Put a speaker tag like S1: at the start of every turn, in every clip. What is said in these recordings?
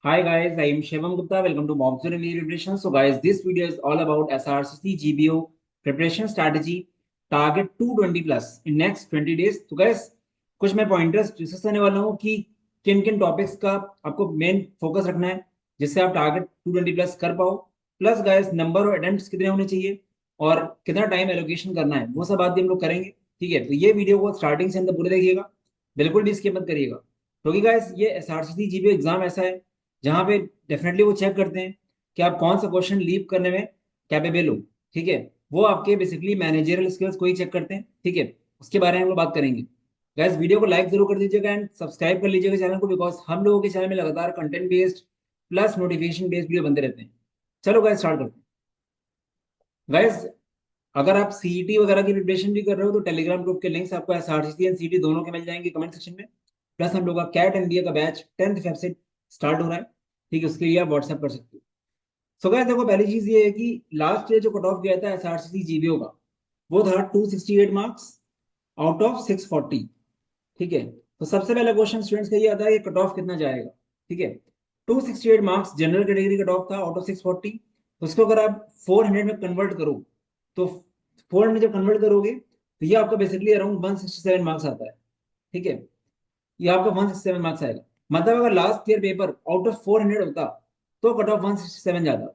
S1: Hi guys, I am Shivam Gupta. Welcome to Mock Zone MBA Preparation. So guys, this video is all about SRCC GBO preparation strategy. Target 220 plus in next 20 days. तो guys, कुछ मैं pointers discuss करने वाला हूँ कि किन किन topics का आपको मेन फोकस रखना है जिससे आप टारगेट 220 प्लस कर पाओ। Plus guys, number of attempts कितने होने चाहिए और कितना टाइम एलोकेशन करना है, वो सब बात भी हम लोग करेंगे। ठीक है, तो ये वीडियो को स्टार्टिंग से अंत पूरे देखिएगा, बिल्कुल भी स्किप मत करिएगा। क्योंकि गाइस, ये SRCC जीबीओ एग्जाम ऐसा है जहां पे डेफिनेटली वो चेक करते हैं कि आप कौन सा क्वेश्चन लीव करने में कैपेबल हो। ठीक है, वो आपके बेसिकली मैनेजरियल स्किल्स को ही चेक करते हैं। ठीक है, उसके बारे में हम लोग बात करेंगे। गाइस, वीडियो को लाइक जरूर कर दीजिएगा एंड सब्सक्राइब कर लीजिएगा चैनल को, बिकॉज हम लोगों के चैनल में लगातार content based plus notification based video बनते रहते हैं। चलो गाइस, स्टार्ट करते हैं। गाइस, अगर आप सीईटी वगैरह की प्रिपरेशन भी कर रहे हो तो टेलीग्राम ग्रुप के लिंक्स आपको एसआरसीसी एंड सीईटी दोनों के मिल जाएंगे कमेंट सेक्शन में। प्लस हम लोग का कैट एमबीए का बैच 10th फेब से स्टार्ट हो रहा है। ठीक है, उसके लिए आप व्हाट्सएप कर सकते हो। सो गाइस, देखो, पहली चीज ये है कि लास्ट ईयर जो कट ऑफ गया था एसआरसीसी जीबीओ का, वो था 268 मार्क्स आउट ऑफ 640। ठीक है, तो सबसे पहला क्वेश्चन स्टूडेंट्स का ये आता है कि कट ऑफ कितना जाएगा। ठीक है, 268 marks general category cut off था आउट ऑफ 640। तो उसको अगर आप 400 में कन्वर्ट करो, तो 400 जब कन्वर्ट करोगे तो ये आपका बेसिकली अराउंड 167 मार्क्स आता है। ठीक है, ये आपका 167 मार्क्स आएगा। मतलब अगर last year paper out of 400 होता तो कट ऑफ 167 जाता।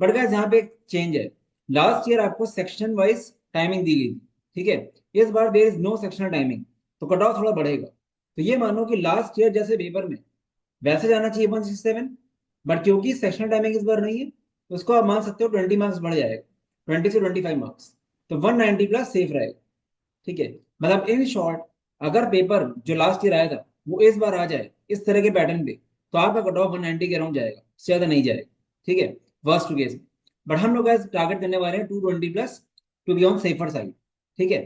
S1: बट गाइस, यहाँ पे एक चेंज है। लास्ट ईयर आपको सेक्शन वाइज टाइमिंग दी गई थी। ठीक है, इस बार there is no sectional timing, तो कट ऑफ थोड़ा बढ़ेगा। तो ये मानो कि लास्ट ईयर जैसे पेपर में वैसे जाना चाहिए 167, बट क्योंकि सेक्शनल टाइमिंग इस बार नहीं है तो उसको आप मान सकते हो 20 मार्क्स बढ़ जाएगा, 20 से 25 मार्क्स। तो 190 प्लस सेफ रहेगा। ठीक है, मतलब इन शॉर्ट, अगर पेपर जो लास्ट ईयर आया था वो इस बार आ जाए इस तरह के पैटर्न पे, तो आपका कट ऑफ 190 के अराउंड जाएगा, इससे ज्यादा नहीं जाएगा। ठीक है, वर्स्ट केस में। बट हम लोग टारगेट करने वाले हैं 220 plus, to be on safer side. ठीक है,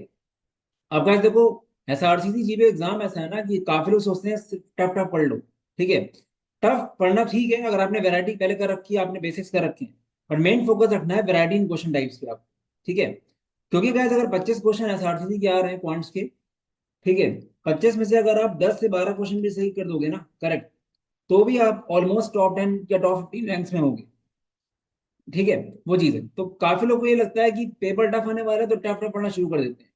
S1: अब गाइस देखो, एसआरसीसी जीबीओ एग्जाम ऐसा है ना कि काफी लोग सोचते हैं टफ टफ पढ़ लो। ठीक है, टफ पढ़ना ठीक है अगर आपने वैरायटी पहले कर रखी है, आपने बेसिक्स कर रखे हैं। पर मेन फोकस रखना है वैरायटी इन क्वेश्चन टाइप्स पे आप। ठीक है, क्योंकि गाइस अगर 25 क्वेश्चन एसआरसीसी के आ रहे हैं पॉइंट्स के, ठीक है, 25 में से अगर आप 10 से 12 क्वेश्चन भी सही कर दोगे ना करेक्ट, तो भी आप ऑलमोस्ट टॉप 10 या टॉप 15 रैंक्स में होंगे। ठीक है, वो चीज है। तो काफी लोगों को ये लगता है कि पेपर टफ आने वाला है तो टफ टफ पढ़ना शुरू कर देते हैं।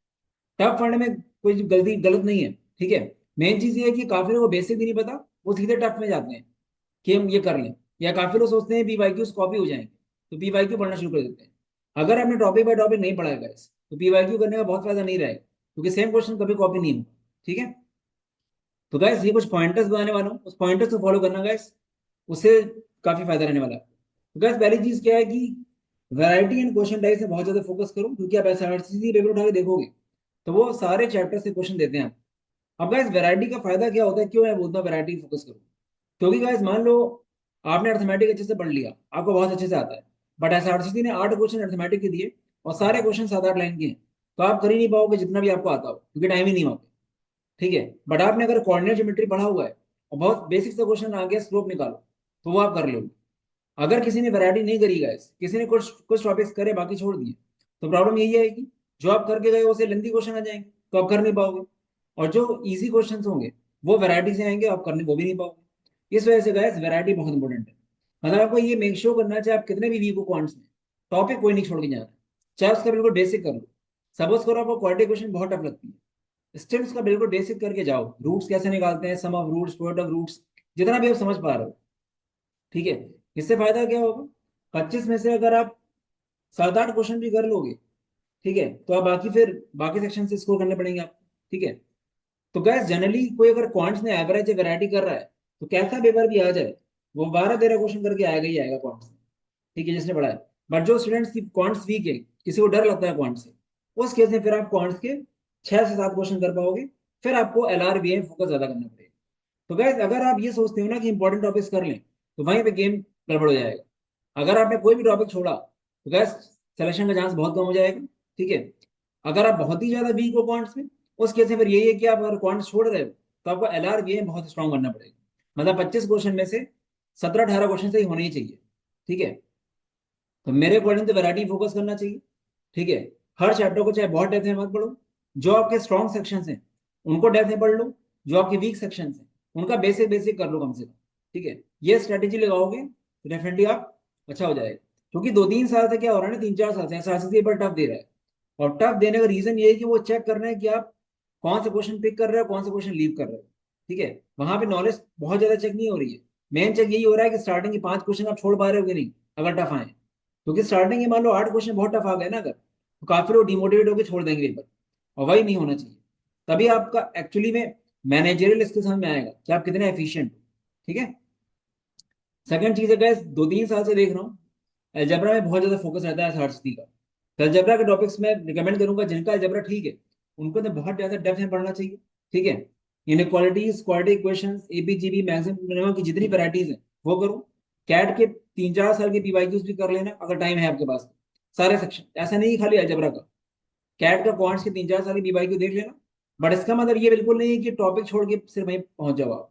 S1: टफ पढ़ने में कोई गलत नहीं है। ठीक है, मेन चीज ये है कि काफी लोगों को बेसिक भी नहीं पता, वो सीधे टफ में जाते हैं कि हम ये कर लें। या काफी लोग सोचते हैं पीवाईक्यूज कॉपी हो जाएंगे तो पीवाईक्यू पढ़ना शुरू कर देते हैं। अगर आपने टॉपिक बाय टॉपिक नहीं पढ़ा है guys, तो पीवाईक्यू करने का बहुत फायदा नहीं रहेगा, क्योंकि सेम क्वेश्चन कभी कॉपी नहीं होगा। ठीक है, तो गाइस ये कुछ पॉइंटर्स बताने वाला हूँ, उस पॉइंटर्स को फॉलो करना गाइस, उससे काफी फायदा रहने वाला है। तो गाइस, पहली चीज क्या है कि वैरायटी एंड क्वेश्चन टाइप से बहुत ज्यादा फोकस करो, क्योंकि आप एसआरसीसी पेपर उठा के देखोगे तो वो सारे चैप्टर से क्वेश्चन देते हैं। अब गाइस, वैरायटी का फायदा क्या होता है, क्यों मैं बोलता हूँ वैरायटी फोकस करो? क्योंकि गाइस मान लो आपने अर्थमेटिक अच्छे से पढ़ लिया, आपको बहुत अच्छे से आता है, बट एसआरसीसी ने 8 क्वेश्चन अर्थमेटिक के दिए और सारे क्वेश्चन 7-8 लाइन के हैं, तो आप कर ही नहीं पाओगे जितना भी आपको आता हो, क्योंकि टाइम ही नहीं वहाँ पे। ठीक है, बट आपने अगर कोऑर्डिनेट ज्योमेट्री पढ़ा हुआ है और बहुत बेसिक सा क्वेश्चन आ गया स्लोप निकालो, तो वो आप कर लोगे। अगर किसी ने वैरायटी नहीं करी गाइस, किसी ने कुछ कुछ टॉपिक्स करे बाकी छोड़ दिए, तो प्रॉब्लम यही है कि जो आप करके गए उसे लेंथी क्वेश्चन आ जाएंगे तो आप कर नहीं पाओगे, और जो इजी क्वेश्चन होंगे वो वैरायटी से आएंगे, आप करने वो भी नहीं पाओगे। इस वजह से गाइस वैरायटी बहुत इंपॉर्टेंट है। मतलब आपको ये मेक श्योर करना है, चाहे आप कितने भी वीक हो क्वांट्स में, टॉपिक कोई नहीं छोड़ के जाना है। चाहे उसका बिल्कुल बेसिक कर लो। सपोज करो आपको क्वाड्रेटिक क्वेश्चन बहुत टफ लगती है, स्टिल उसका बिल्कुल बेसिक करके जाओ, रूट्स कैसे निकालते हैं, sum of roots, product of roots, जितना भी आप समझ पा रहे हो। ठीक है, इससे फायदा क्या होगा, 25 में से अगर आप 7-8 क्वेश्चन भी कर लोगे, ठीक है, तो आप बाकी फिर बाकी सेक्शन से स्कोर करने पड़ेंगे आपको। ठीक है, तो गैस जनरली कोई अगर क्वांट्स में एवरेज वैरायटी कर रहा है तो कैसा पेपर भी आ जाए वो 12-13 क्वेश्चन करके आएगा ही आएगा क्वांट्स में। ठीक है, जिसने पढ़ा है। बट जो स्टूडेंट्स की क्वांट्स वीक है, किसी को डर लगता है क्वांट्स से, उस केस में फिर आप क्वांट्स के 6 से 7 क्वेश्चन कर पाओगे, फिर आपको एलआरबीए में फोकस ज्यादा करना पड़ेगा। तो गैस अगर आप ये सोचते हो ना कि इंपॉर्टेंट टॉपिक्स कर लें, तो वहीं पे गेम गड़बड़ हो जाएगा। अगर आपने कोई भी टॉपिक छोड़ा तो गैस सिलेक्शन का चांस बहुत कम हो जाएगा। ठीक है, अगर आप बहुत ही ज्यादा वीक हो क्वांट्स में, उस केस में फिर यही है कि आप अगर क्वांट्स छोड़ रहे हो तो आपको एलआरबीए में बहुत स्ट्रांग बनना पड़ेगा। मतलब 25 क्वेश्चन में से 17-18 क्वेश्चन सही होने ही चाहिए। ठीक है, तो मेरे अकॉर्डिंग तो वैरायटी फोकस करना चाहिए। ठीक है, हर चैप्टर को चाहे बहुत डेप्थ में मत पढ़ो, जो आपके स्ट्रॉन्ग सेक्शंस हैं उनको डेप्थ में पढ़ लो, जो आपके वीक सेक्शंस हैं उनका बेसिक बेसिक कर लो कम से कम। ठीक है, ये स्ट्रेटेजी लगाओगे तो डेफिनेटली आप अच्छा हो जाएगा। क्योंकि 2-3 साल से क्या हो रहा है ना, 3-4 साल से एसआरसीसी पेपर टफ दे रहा है। और टफ देने का रीजन ये है कि वो चेक कर रहे हैं कि आप कौन से क्वेश्चन पिक कर रहे हो, कौन से क्वेश्चन लीव कर रहे हो। ठीक है, वहां पे नॉलेज बहुत ज्यादा चेक नहीं हो रही है। मेन चेक यही हो रहा है कि स्टार्टिंग के 5 क्वेश्चन आप छोड़ पा रहे हो कि नहीं, अगर टफ आए। क्योंकि स्टार्टिंग के मान लो 8 क्वेश्चन बहुत टफ आ गए ना अगर, तो काफी लोग डिमोटिवेट होकर छोड़ देंगे पेपर। और वही नहीं होना चाहिए। तभी आपका एक्चुअली में मैनेजरियल स्किल समझ में आएगा कि आप कितने एफिशिएंट हो। ठीक है। सेकंड चीज है गैस, 2-3 साल से देख रहा हूँ अलजेब्रा में बहुत ज्यादा फोकस रहता है एसआरसीटी का। तो अलजेब्रा के टॉपिक्स में रिकमेंड करूंगा, जिनका अलजेब्रा ठीक है उनको तो बहुत ज्यादा डेप्थ में पढ़ना चाहिए। ठीक है, इनइक्वालिटीज, क्वाड्रेटिक इक्वेशंस, एबीजीबी, मैक्सिमम मिनिमम की जितनी वैरायटीज है वो करो। कैट के 3-4 साल के पीवाईक्यूज भी कर लेना अगर टाइम है आपके पास। सारे सेक्शन, ऐसा नहीं खाली अलजेब्रा का, कैट का क्वांट्स के 3-4 साल की पीवाईक्यू देख लेना। बट इसका मतलब ये बिल्कुल नहीं है कि टॉपिक छोड़ के सिर्फ वहीं पहुंच जाओ आप।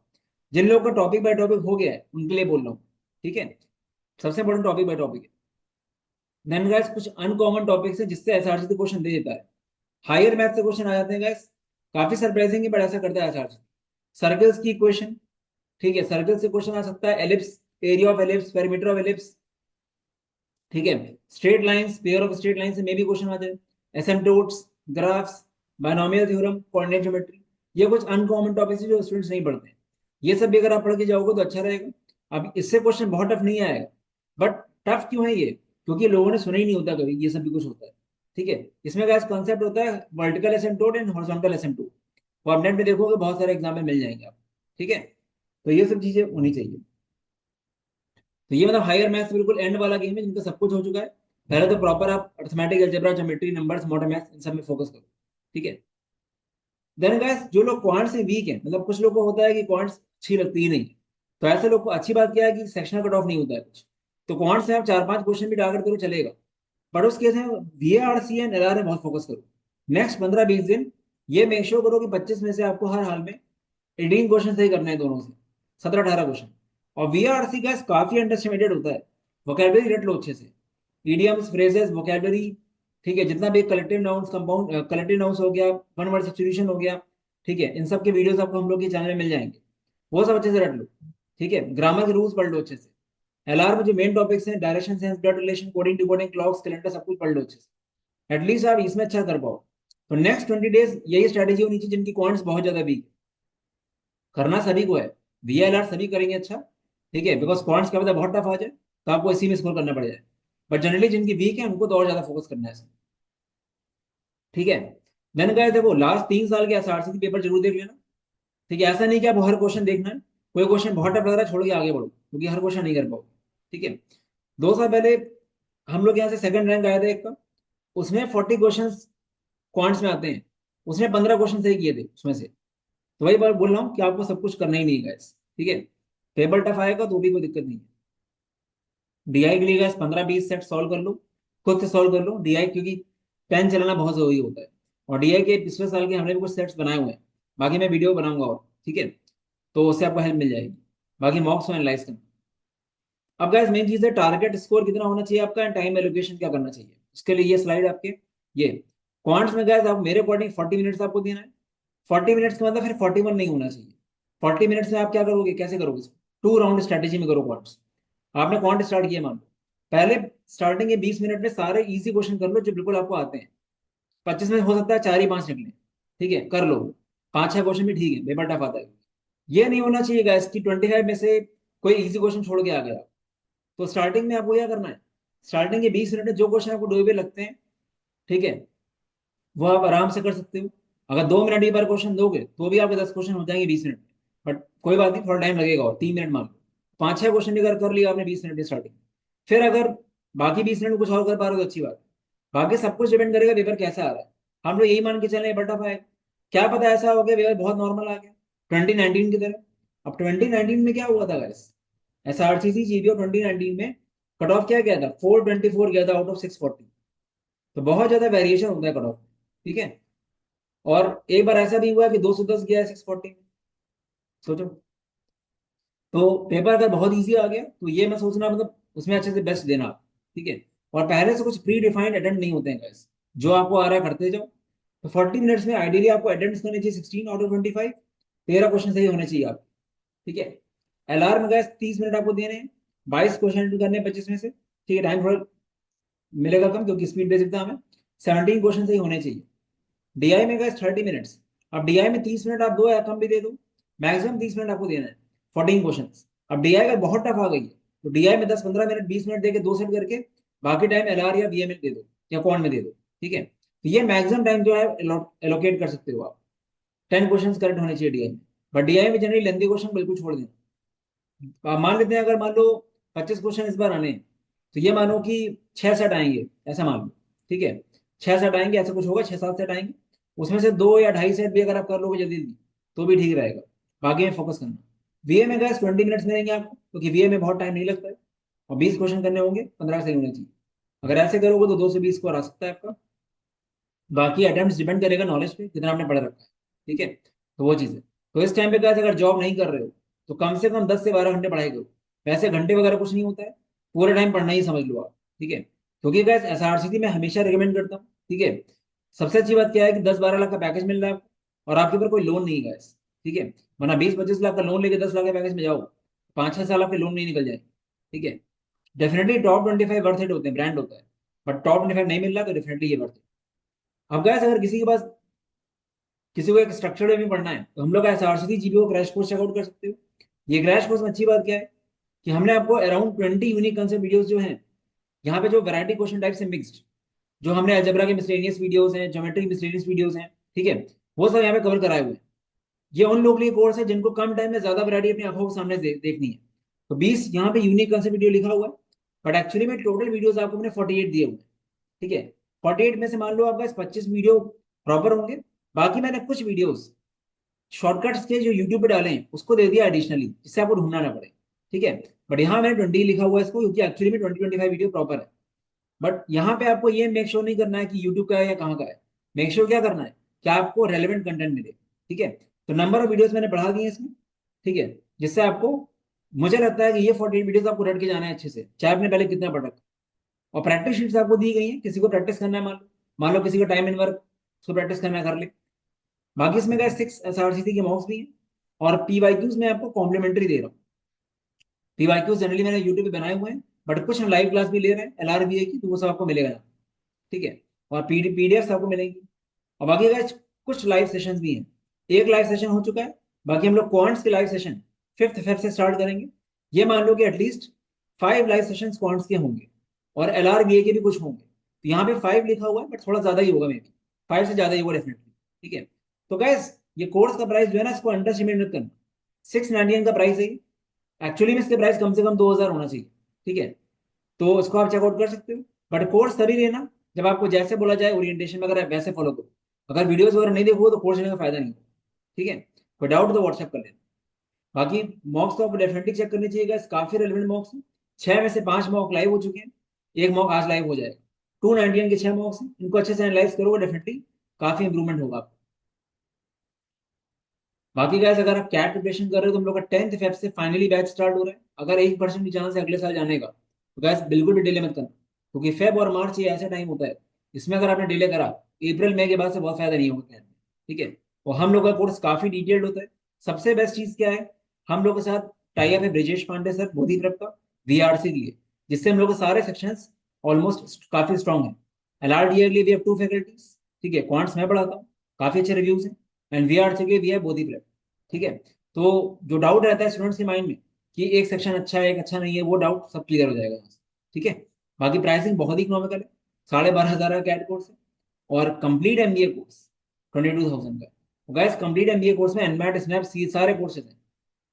S1: जिन लोगों का टॉपिक बाय टॉपिक हो गया है उनके लिए बोल रहा हूँ। ठीक है, सबसे इंपॉर्टेंट टॉपिक बाय टॉपिक है। देन गाइस कुछ अनकॉमन टॉपिक्स है जिससे एसआरसीटी क्वेश्चन दे देता है। हायर मैथ से क्वेश्चन आ जाते हैं गाइस, काफी सरप्राइजिंग है बट ऐसा करता है एसआरसीटी। सर्कल्स की इक्वेशन, ठीक है, सर्कल से क्वेश्चन आ सकता है। Ellipse, area of ellipse, perimeter of ellipse. ठीक है, straight lines, pair of straight line से मे भी क्वेश्चन आ जाए। Asymptotes, graphs, binomial theorem, coordinate geometry. ये कुछ अनकॉमन टॉपिक्स है जो स्टूडेंट्स नहीं पढ़ते हैं। ये सब भी अगर आप पढ़ के जाओगे तो अच्छा रहेगा। अब इससे क्वेश्चन बहुत टफ नहीं आएगा। बट टफ क्यों है ये, क्योंकि लोगों ने सुना ही नहीं होता कभी ये सब भी कुछ होता है। ठीक है, इसमें क्या कॉन्सेप्ट होता है, वर्टिकल एसिम्पटोट एंड हॉरिजॉन्टल एसिम्पटोट। वो आप नेट में देखोगे बहुत सारे एग्जाम में मिल जाएंगे आप। ठीक है, तो ये सब चीजें होनी चाहिए। तो ये मतलब हायर मैथ्स बिल्कुल एंड वाला गेम है जिनका सब कुछ हो चुका है। पहले तो प्रॉपर आप arithmetic, algebra, geometry, numbers, modern maths इन सब में फोकस करो। ठीक है। देन गाइस जो लोग क्वांट से वीक हैं, मतलब कुछ लोग को होता है कि क्वांट्स अच्छी लगती ही नहीं, तो ऐसे लोग को अच्छी बात क्या है कि सेक्शनल कट ऑफ नहीं होता है कुछ। तो क्वांट से आप 4-5 क्वेश्चन भी टारगेट करो चलेगा। पर उस केस में वीएआरसी एंड एलआर में बहुत फोकस करो। नेक्स्ट 15-20 दिन ये मेक श्योर करो कि 25 में से आपको हर हाल में 18 क्वेश्चन सही करने हैं दोनों से, 17-18 क्वेश्चन। और वीआरसी का काफी अंडर एस्टिमेटेड होता है। वोकैबुलरी रट लो अच्छे से, इडियम्स, फ्रेजेस, वोकैबुलरी। ठीक है, जितना भी collective nouns, compound collective nouns हो गया, वन वर्ड सब्स्टिट्यूशन हो गया। ठीक है, इन सब के वीडियोस आपको हम लोग के चैनल में मिल जाएंगे, वो सब अच्छे से रट लो। ठीक है, ग्रामर के रूल्स पढ़ लो अच्छे से। एलआर में जो मेन टॉपिक्स हैं, direction, sense, blood relation, coding, decoding, clocks, calendar, सब कुछ पढ़ लो अच्छे से। एटलीस्ट आप इसमें अच्छा कर पाओ। तो नेक्स्ट 20 डेज यही स्ट्रेटेजी होनी चाहिए जिनकी क्वांट्स बहुत ज्यादा वीक। करना सभी को है, वीएलआर सभी करेंगे अच्छा। ठीक है, बिकॉज क्वांट्स का पता बहुत टफ आ जाए तो आपको इसी में स्कोर करना पड़ जाए। बट जनरली जिनकी वीक है उनको तो और ज्यादा फोकस करना है इसमें। ठीक है, मैंने कहा देखो लास्ट 3 साल के एसआरसीसी पेपर जरूर देख लेना। ठीक है, ऐसा नहीं कि आपको हर क्वेश्चन देखना है। कोई क्वेश्चन बहुत टफ लग रहा है छोड़ के आगे बढ़ो, क्योंकि हर क्वेश्चन नहीं कर पाओ। ठीक है, 2 साल पहले हम लोग यहाँ से सेकंड रैंक आया था एक का, उसमें 40 क्वेश्चन क्वांट्स में आते हैं, उसने 15 क्वेश्चन सही किए थे उसमें से। तो वही बात बोल रहा हूँ कि आपको सब कुछ करना ही नहीं है guys। ठीक है, पेपर टफ आएगा तो भी कोई दिक्कत नहीं है। डीआई के लिए guys 15-20 सेट सॉल्व कर लो, खुद से सॉल्व कर लो डीआई, क्योंकि पेन चलाना बहुत जरूरी होता है। और डीआई के पिछले साल के हमने भी कुछ सेट्स बनाए हुए हैं, बाकी मैं वीडियो बनाऊंगा और। ठीक है, तो उससे आपको हेल्प मिल जाएगी। बाकी मॉक्स को एनालाइज करना। अब गाइस मेन चीज है टारगेट स्कोर कितना होना चाहिए आपका, टाइम एलोकेशन क्या करना चाहिए। उसके लिए ये स्लाइड आपके, ये क्वांट्स में गाइस आप मेरे अकॉर्डिंग 40 मिनट्स आपको देना है। 40 मिनट्स का मतलब फिर 41 नहीं होना चाहिए। 40 मिनट्स में आप क्या करोगे, कैसे करोगे, 2 राउंड स्ट्रेटेजी में करो क्वांट्स। आपने क्वांट स्टार्ट किया मान लो, पहले स्टार्टिंग के 20 मिनट में सारे इजी क्वेश्चन कर लो जो बिल्कुल आपको आते हैं। 25 में हो सकता है 4 ही 5 निकले। ठीक है, कर लो। 5-6 क्वेश्चन भी ठीक है, पेपर टफ आता है। ये नहीं होना चाहिए गाइस कि 25 में से कोई इजी क्वेश्चन छोड़ के आ गया। तो स्टार्टिंग में आपको क्या करना है, स्टार्टिंग के 20 मिनट में जो क्वेश्चन आपको डोबे लगते हैं, ठीक है, वो आप आराम से कर सकते हो। अगर 2 मिनट ही पर क्वेश्चन दोगे तो भी आपके 10 क्वेश्चन हो जाएंगे 20 मिनट में। बट कोई बात नहीं, थोड़ा टाइम लगेगा, और 3 मिनट मान लो। 5-6 क्वेश्चन भी अगर कर लिया आपने 20 मिनट की स्टार्टिंग, फिर अगर बाकी 20 मिनट में कुछ और कर पा रहे हो तो अच्छी बात है। बाकी सब कुछ डिपेंड करेगा पेपर कैसा आ रहा है। हम लोग यही मान के चले बटा पाए, क्या पता ऐसा हो गया पेपर बहुत नॉर्मल आ गया, 2019 की तरह। अब 2019 में क्या हुआ था गाइस, एसआरसीसी जीबीओ 2019 में कट ऑफ क्या गया था, 424 गया था आउट ऑफ 640। तो बहुत ज्यादा वेरिएशन होता है कट ऑफ। ठीक है, और एक बार ऐसा भी हुआ कि 210 गया है 640 में, सोचो। तो पेपर अगर बहुत इजी आ गया तो ये मैं सोचना, मतलब उसमें अच्छे से बेस्ट देना आप। ठीक है, और पहले से कुछ प्री डिफाइंड अटेम्प्ट नहीं होते हैं guys। जो आपको आ रहा है करते जाओ। तो 40 मिनट्स में आइडियली आपको अटेम्प्ट करने चाहिए 16 आउट ऑफ 25। 13 क्वेश्चन सही होने चाहिए आप। ठीक है, LR में गैस 30 मिनट आपको देने हैं, 22 क्वेश्चन करने हैं 25 में से, ठीक है। टाइम थोड़ा मिलेगा कम क्योंकि स्पीड बेस्ड एग्जाम है, 17 क्वेश्चन ही होने चाहिए। DI में गैस 30 मिनट्स, अब DI में 30 मिनट आप दो या कम भी दे दो, मैक्सिमम 30 मिनट आपको देना है, 14 क्वेश्चन। अब DI का बहुत टफ आ गई है, तो DI में 10 15 मिनट 20 मिनट देके दो सेट करके बाकी टाइम LR या VA में दे दो या क्वांट में दे दो, ठीक है। तो ये मैक्सिमम टाइम जो है एलोकेट कर सकते हो आप, 10 क्वेश्चन करेक्ट होने चाहिए DI में। बट DI में जनरली लेंदी क्वेश्चन बिल्कुल छोड़ देना। आप मान लेते हैं अगर मान लो 25 क्वेश्चन इस बार आने हैं, तो ये मानो कि 6 सेट आएंगे, ऐसा मान लो, ठीक है। 6 सेट आएंगे, ऐसा कुछ होगा, 6 7 सेट आएंगे, उसमें से 2 या 2.5 सेट भी अगर आप कर लोगे जल्दी जल्दी तो भी ठीक रहेगा, बाकी में फोकस करना। VA में गैस 20 मिनट्स मिलेंगे आपको, क्योंकि VA में बहुत टाइम नहीं लगता है, और 20 क्वेश्चन करने होंगे, 15 सही होने चाहिए। अगर ऐसे करोगे तो 2 से 20 स्कोर आ सकता है आपका। बाकी अटेम्प्ट डिपेंड करेगा नॉलेज पे, कितना आपने पढ़ रखा है, ठीक है। तो वो चीज़ है। तो इस टाइम पे क्या है, अगर जॉब नहीं कर रहे हो तो कम से कम 10 से 12 घंटे पढ़ाई करो। वैसे घंटे वगैरह कुछ नहीं होता है, पूरे टाइम पढ़ना ही समझ लो आप, ठीक है। क्योंकि गैस SRCT में हमेशा रिकमेंड करता हूँ, ठीक है। सबसे अच्छी बात क्या है कि 10 12 लाख का पैकेज मिल रहा है आपको, और आपके ऊपर कोई लोन नहीं है गैस, ठीक है। वरना 20 25 लाख का लोन लेके 10 लाख के पैकेज में जाओ, 5 6 साल आपके लोन नहीं निकल जाए, ठीक है। डेफिनेटली टॉप 25 वर्थ इट होते हैं, ब्रांड होता है, बट टॉप 25 नहीं मिल रहा तो डेफिनेटली ये वर्थ है। अब गैस अगर किसी के पास, किसी को एक स्ट्रक्चर्ड वे में पढ़ना है, तो हम लोग SRCT GPO crash course checkout कर सकते हो। ये क्रैश कोर्स में अच्छी बात क्या है कि हमने आपको अराउंड 20 यूनिक कंसेप्ट वीडियोस जो हैं, यहाँ पे जो वैरायटी क्वेश्चन टाइप से मिक्स्ड, जो हमने अलजेब्रा के मिसलेनियस वीडियोस हैं, ज्योमेट्री मिसलेनियस वीडियोस हैं, ठीक है, वो सब यहाँ पे कवर कराए हुए हैं। ये उन लोगों के लिए कोर्स है जिनको कम टाइम में ज्यादा वैरायटी अपनी आंखों के सामने देखनी है। तो 20 यहाँ पे यूनिक कंसेप्ट वीडियो लिखा हुआ है, बट एक्चुअली में टोटल वीडियोस आपको मैंने 48 दिए हुए हैं, ठीक है। 48 में से मान लो आपका 25 वीडियो प्रॉपर होंगे, बाकी मैंने कुछ वीडियोस शॉर्टकट्स के जो यूट्यूब पे डाले हैं उसको दे दिया एडिशनली, जिससे आपको ढूंढना ना पड़े, ठीक है। बट यहाँ मैंने 20 लिखा हुआ है इसको, क्योंकि एक्चुअली में 20 25 वीडियो प्रॉपर है। बट यहाँ पे आपको ये मेक श्योर नहीं करना है कि यूट्यूब का है या कहाँ का है, मेक श्योर क्या करना है कि आपको रेलिवेंट कंटेंट मिले, ठीक है। तो नंबर ऑफ वीडियोस मैंने बढ़ा दिए इसमें, ठीक है, जिससे आपको, मुझे लगता है कि ये 48 वीडियोस आपको रट के जाना है अच्छे से, चाहे आपने पहले कितना पढ़ा। और प्रैक्टिस शीट्स आपको दी गई है, किसी को प्रैक्टिस करना है, मान लो किसी का टाइम इन वर्क, उसको प्रैक्टिस करना है कर ले। बाकी इसमें क्या 6 SRCT के मॉक्स भी हैं, और PYQs में आपको कॉम्प्लीमेंट्री दे रहा हूँ। PYQs जनरली मैंने यूट्यूब पे बनाए हुए हैं, बट कुछ हम लाइव क्लास भी ले रहे हैं LRBA की, तो वो सब आपको मिलेगा यहाँ, ठीक है। और PDF आपको मिलेंगी। और बाकी अगर कुछ लाइव सेशंस भी हैं, एक लाइव सेशन हो चुका है, बाकी हम लोग क्वांट्स के लाइव सेशन 5 Feb से स्टार्ट करेंगे। ये मान लो कि एटलीस्ट 5 लाइव सेशन क्वांट्स के होंगे, और LRBA के भी कुछ होंगे। तो यहाँ पे 5 लिखा हुआ है, बट थोड़ा ज्यादा ही होगा, मे बी 5 से ज्यादा ही होगा डेफिनेटली, ठीक है। तो गैस ये कोर्स का प्राइस जो है ना, इसको अंडर एस्टिमेट मत करना। 699 का प्राइस है, एक्चुअली में इसके प्राइस कम से कम 2000 होना चाहिए, ठीक है। तो इसको आप चेकआउट कर सकते हो। बट कोर्स तभी लेना जब आपको जैसे बोला जाए ओरिएंटेशन में, अगर आप वैसे फॉलो करो। अगर वीडियोस वगैरह नहीं देखो तो कोर्स लेने का फायदा नहीं होगा, ठीक है। कोई डाउट तो व्हाट्सएप कर लेना। बाकी मॉक्स तो आपको डेफिनेटली चेक करनी चाहिए guys, काफी रेलिवेंट मॉक्स हैं। 6 में से 5 मॉक लाइव हो चुके हैं, एक मॉक आज लाइव हो जाएगा। 299 के 6 मॉक्स हैं, इनको अच्छे से एनालाइज करोगे डेफिनेटली काफी इंप्रूवमेंट होगा आपको। बाकी गाइस अगर आप कैट प्रिपरेशन कर रहे हो तो हम लोग का 10th Feb से फाइनली बैच स्टार्ट हो रहा है। अगर 1% भी चांस है अगले साल जाने का, तो गाइस बिल्कुल भी डिले मत करना, क्योंकि फेब और मार्च ये ऐसा टाइम होता है, इसमें अगर आपने डिले करा, अप्रैल मई के बाद से बहुत फायदा नहीं होगा कैट में, ठीक है। और हम लोग का कोर्स काफी डिटेल्ड होता है। सबसे बेस्ट चीज क्या है, हम लोग के साथ टाई अप है ब्रिजेश पांडे सर मोदी प्रेप का, VRC के लिए, जिससे हम लोग के सारे सेक्शंस ऑलमोस्ट काफी स्ट्रॉन्ग है। LRDA के लिए भी हैव 2 फैकल्टीज, ठीक है, क्वांट्स मैं पढ़ाता हूँ, काफी अच्छे रिव्यूज हैं। एंड VRC के लिए भी है बोधी प्रेप, ठीक है। तो जो डाउट रहता है स्टूडेंट्स के माइंड में कि एक सेक्शन अच्छा है एक अच्छा नहीं है, वो डाउट सब क्लियर हो जाएगा यहाँ से, ठीक है। बाकी प्राइसिंग बहुत ही इकोनॉमिकल है, 12,500 का कैट कोर्स है, और कंप्लीट MBA कोर्स 22,000 का। गैस कंप्लीट MBA कोर्स में एनमैट स्नैप सी सारे कोर्सेज हैं,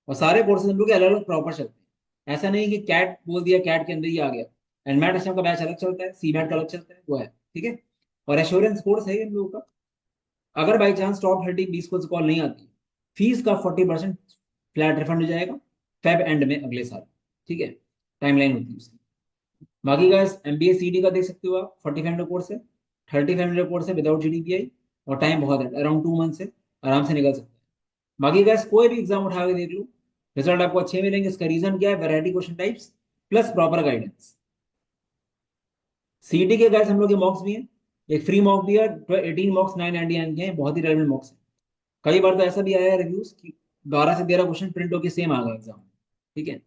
S1: और सारे कोर्सेज हम लोग के अलग अलग प्रॉपर चलते हैं। ऐसा नहीं कि कैट बोल दिया कैट के अंदर ही आ गया, एनमैट स्नैप का बैच अलग चलता है, CMAT का अलग चलता है, वो है, ठीक है। और एश्योरेंस कोर्स है हम लोगों का। अगर बाई चांस टॉप 30 20 को कॉल नहीं आती, फीस का 40% फ्लैट रिफंड हो जाएगा फेब एंड में अगले साल, ठीक है। टाइमलाइन होती है उसकी। बाकी गाइस MBA CD का देख सकते हो आप, 45 मिनट कोर्स है, 35 मिनट कोर्स है विदाउट GDPI, और टाइम बहुत है, अराउंड 2 मंथ से आराम से निकल सकते हैं। बाकी गाइस कोई भी एग्जाम उठा के देख लो, रिजल्ट आपको अच्छे मिलेंगे। इसका रीजन क्या है, variety question types plus proper guidance. CET के गाइस हम लोग के मॉक्स भी हैं, एक फ्री मॉक भी है, 18 मॉक्स 999 के हैं, बहुत ही रेलेवेंट मॉक्स है। कई बार तो ऐसा भी आया है रिव्यूज कि 12 से 13 क्वेश्चन प्रिंट होकर सेम आ गए एग्जाम में, ठीक है,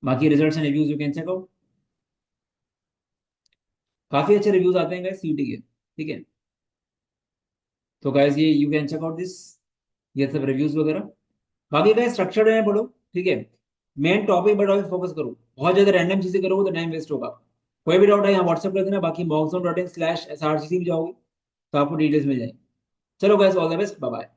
S1: बाकी results and reviews you can check out. काफी अच्छे रिव्यूज आते हैं गाइस सीयूटी के, ठीक है। तो गाइस ये you can check out this, ये सब रिव्यूज वगैरह। बाकी गाइस स्ट्रक्चर्ड में पढ़ो, ठीक है। मेन टॉपिक पर टॉपिक फोकस करो, बहुत ज्यादा रैंडम चीजें करोगे तो टाइम वेस्ट होगा। कोई भी डाउट है यहाँ व्हाट्सएप कर देना, बाकी mockzone.in/srcc भी जाओगे तो आपको डिटेल्स मिल जाएंगे। चलो guys, all the best, bye bye.